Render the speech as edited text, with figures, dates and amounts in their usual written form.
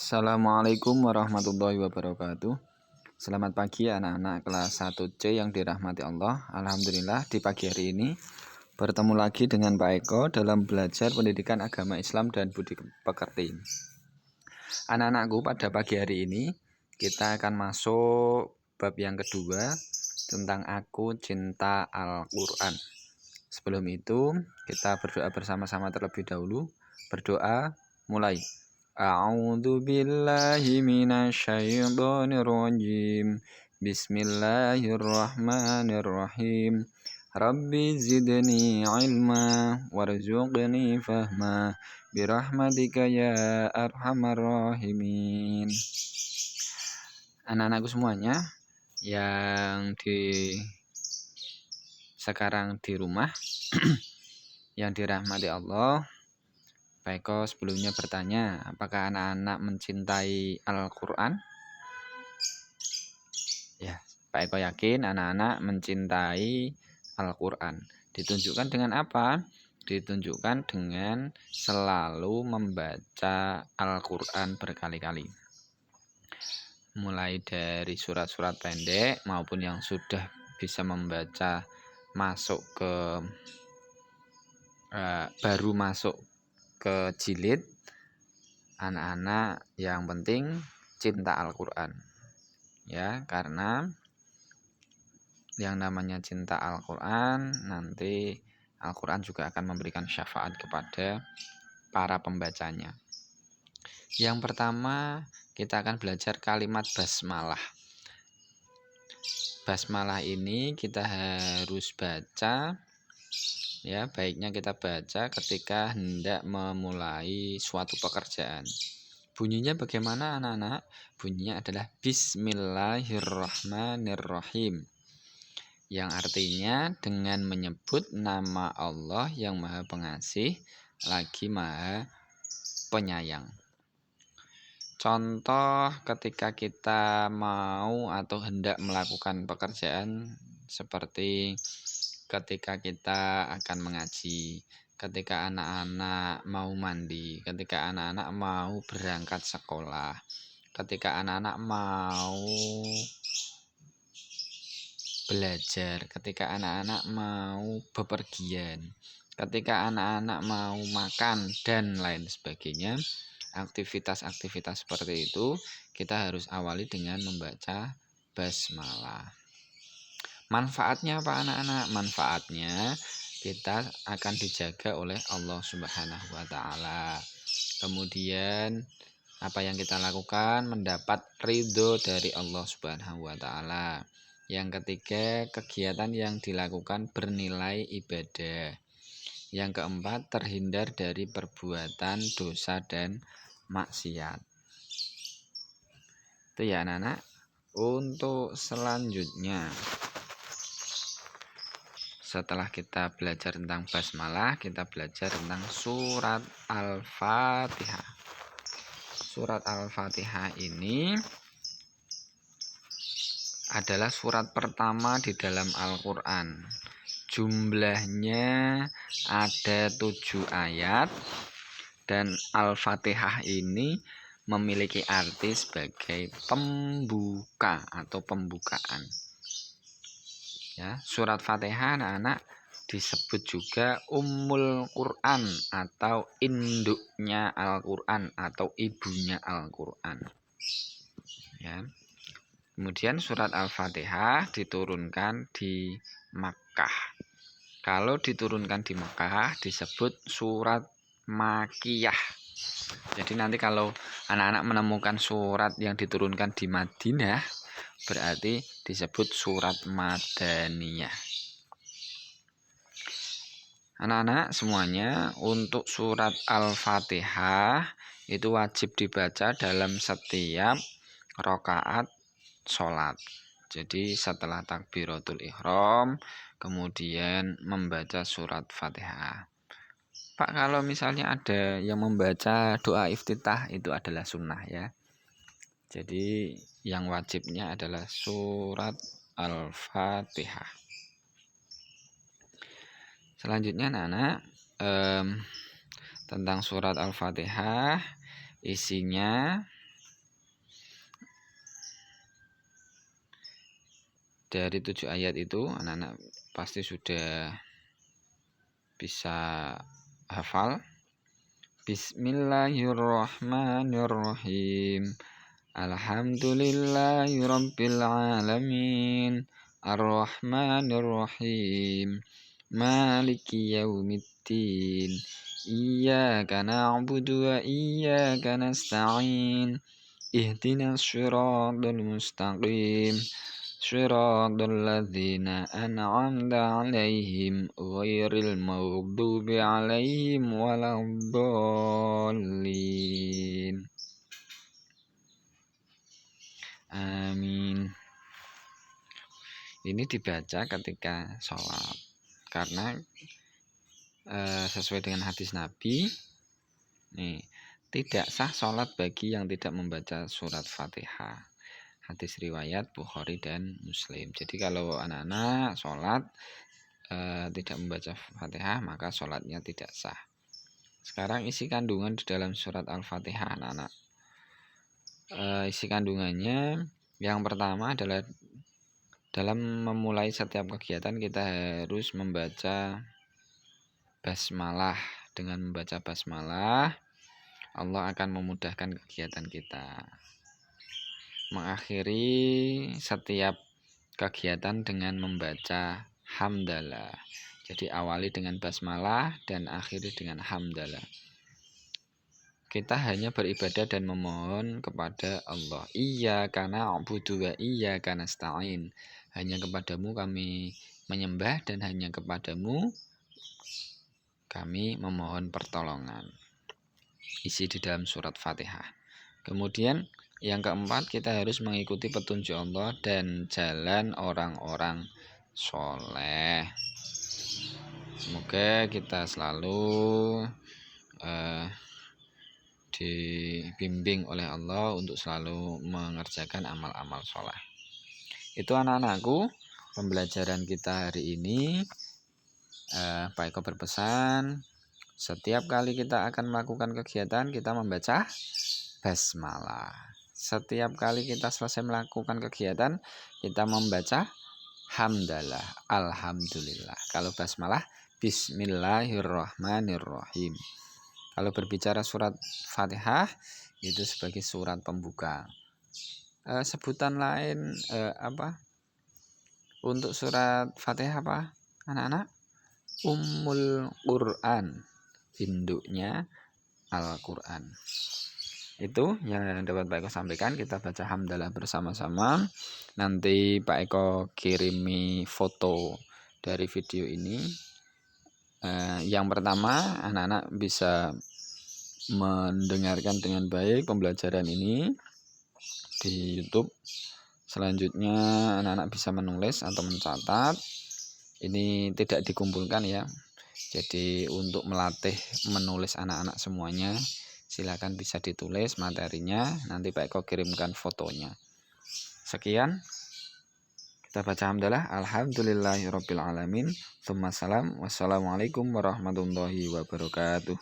Assalamualaikum warahmatullahi wabarakatuh. Selamat pagi anak-anak kelas 1C yang dirahmati Allah. Alhamdulillah di pagi hari ini bertemu lagi dengan Pak Eko dalam belajar pendidikan agama Islam dan budi pekerti. Anak-anakku, pada pagi hari ini kita akan masuk bab yang kedua tentang Aku Cinta Al-Quran. Sebelum itu kita berdoa bersama-sama terlebih dahulu. Berdoa mulai. A'udzu billahi minasyaitonir rajim. Bismillahirrahmanirrahim. Rabbi zidni ilma warzuqni fahma birahmatika ya arhamar rahimin. Anak-anakku semuanya yang sekarang di rumah yang dirahmati Allah, Pak Eko sebelumnya bertanya, apakah anak-anak mencintai Al-Quran? Ya, Pak Eko yakin anak-anak mencintai Al-Quran. Ditunjukkan dengan apa? Ditunjukkan dengan selalu membaca Al-Quran berkali-kali. Mulai dari surat-surat pendek maupun yang sudah bisa membaca baru masuk ke jilid, anak-anak yang penting cinta Al-Quran ya, karena yang namanya cinta Al-Quran, nanti Al-Quran juga akan memberikan syafaat kepada para pembacanya. Yang pertama kita akan belajar kalimat basmalah. Basmalah ini kita harus baca ya, baiknya kita baca ketika hendak memulai suatu pekerjaan. Bunyinya bagaimana anak-anak? Bunyinya adalah Bismillahirrahmanirrahim, yang artinya dengan menyebut nama Allah yang Maha Pengasih lagi Maha Penyayang. Contoh ketika kita mau atau hendak melakukan pekerjaan seperti ketika kita akan mengaji, ketika anak-anak mau mandi, ketika anak-anak mau berangkat sekolah, ketika anak-anak mau belajar, ketika anak-anak mau bepergian, ketika anak-anak mau makan, dan lain sebagainya. Aktivitas-aktivitas seperti itu kita harus awali dengan membaca basmalah. Manfaatnya apa anak-anak? Manfaatnya kita akan dijaga oleh Allah Subhanahu wa Ta'ala. Kemudian apa yang kita lakukan mendapat ridho dari Allah Subhanahu wa Ta'ala. Yang ketiga, kegiatan yang dilakukan bernilai ibadah. Yang keempat, terhindar dari perbuatan dosa dan maksiat. Itu ya anak-anak. Untuk selanjutnya, setelah kita belajar tentang basmalah, kita belajar tentang surat Al-Fatihah. Surat Al-Fatihah ini adalah surat pertama di dalam Al-Quran. Jumlahnya ada 7 ayat, dan Al-Fatihah ini memiliki arti sebagai pembuka atau pembukaan. Ya, surat Fatihah anak-anak disebut juga Ummul Quran atau induknya Al-Quran atau ibunya Al-Quran. Ya. Kemudian surat Al-Fatihah diturunkan di Makkah. Kalau diturunkan di Makkah disebut surat Makkiyah. Jadi nanti kalau anak-anak menemukan surat yang diturunkan di Madinah, berarti disebut surat Madaniyah. Anak-anak semuanya, untuk surat Al-Fatihah itu wajib dibaca dalam setiap rakaat sholat. Jadi setelah takbiratul ihram kemudian membaca surat Fatihah. Pak, kalau misalnya ada yang membaca doa iftitah itu adalah sunnah ya. Jadi yang wajibnya adalah surat Al-Fatihah. Selanjutnya anak-anak, tentang surat Al-Fatihah, isinya dari 7 ayat itu anak-anak pasti sudah bisa hafal. Bismillahirrahmanirrahim. Alhamdulillahirabbil alamin. Arrahmanirrahim. Maliki yaumiddin. Iyyaka na'budu wa iyyaka nasta'in. Ihdinas siratal mustaqim. Shiratal ladzina an'amta 'alaihim ghairil maghdubi 'alaihim waladdallin. Amin. Ini dibaca ketika sholat karena sesuai dengan hadis Nabi, nih, tidak sah sholat bagi yang tidak membaca surat Fatihah. Hadis riwayat Bukhari dan Muslim. Jadi kalau anak-anak sholat tidak membaca Fatihah, maka sholatnya tidak sah. Sekarang isi kandungan di dalam surat Al-Fatihah, anak-anak. Isi kandungannya yang pertama adalah dalam memulai setiap kegiatan kita harus membaca basmalah. Dengan membaca basmalah, Allah akan memudahkan kegiatan kita. Mengakhiri setiap kegiatan dengan membaca hamdalah. Jadi awali dengan basmalah dan akhiri dengan hamdalah. Kita hanya beribadah dan memohon kepada Allah. Iyyaka na'budu wa iyyaka nasta'in. Hanya kepadamu kami menyembah dan hanya kepadamu kami memohon pertolongan. Isi di dalam surat Fatihah. Kemudian yang keempat, kita harus mengikuti petunjuk Allah dan jalan orang-orang soleh. Semoga kita selalu dibimbing oleh Allah untuk selalu mengerjakan amal-amal soleh. Itu anak-anakku, pembelajaran kita hari ini. Pak Eko berpesan, setiap kali kita akan melakukan kegiatan, kita membaca basmalah. Setiap kali kita selesai melakukan kegiatan, kita membaca hamdalah, alhamdulillah. Kalau basmalah, bismillahirrahmanirrahim. Kalau berbicara surat Fatihah, itu sebagai surat pembuka. Sebutan lain apa? Untuk surat Fatihah apa, anak-anak? Ummul Quran, induknya Al-Quran. Itu yang dapat Pak Eko sampaikan. Kita baca hamdalah bersama-sama. Nanti Pak Eko kirimi foto dari video ini. Yang pertama, anak-anak bisa mendengarkan dengan baik pembelajaran ini di YouTube. Selanjutnya anak-anak bisa menulis atau mencatat. Ini tidak dikumpulkan ya. Jadi untuk melatih menulis anak-anak semuanya, silakan bisa ditulis materinya, nanti Pak Eko kirimkan fotonya. Sekian, kita baca hamdalah. Alhamdulillahirabbil alamin. Tsumma salam. Wassalamualaikum warahmatullahi wabarakatuh.